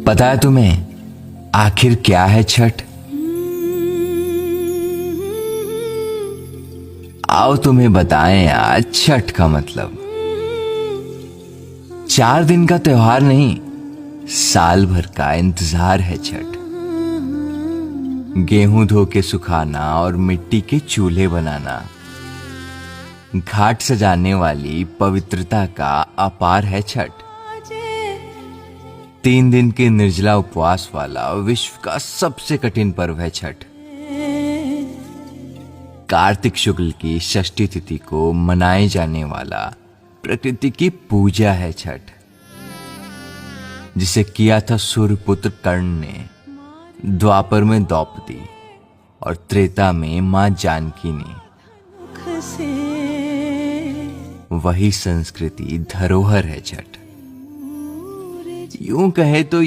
पता है तुम्हें आखिर क्या है छठ? आओ तुम्हें बताएं आज छठ का मतलब। 4 दिन का त्योहार नहीं, साल भर का इंतजार है छठ। गेहूं धो के सुखाना और मिट्टी के चूल्हे बनाना, घाट सजाने वाली पवित्रता का अपार है छठ। 3 दिन के निर्जला उपवास वाला विश्व का सबसे कठिन पर्व है छठ। कार्तिक शुक्ल की षष्ठी तिथि को मनाए जाने वाला प्रकृति की पूजा है छठ, जिसे किया था सूर्यपुत्र कर्ण ने द्वापर में द्रौपदी और त्रेता में मां जानकी ने। वही संस्कृति धरोहर है छठ। यूं कहे तो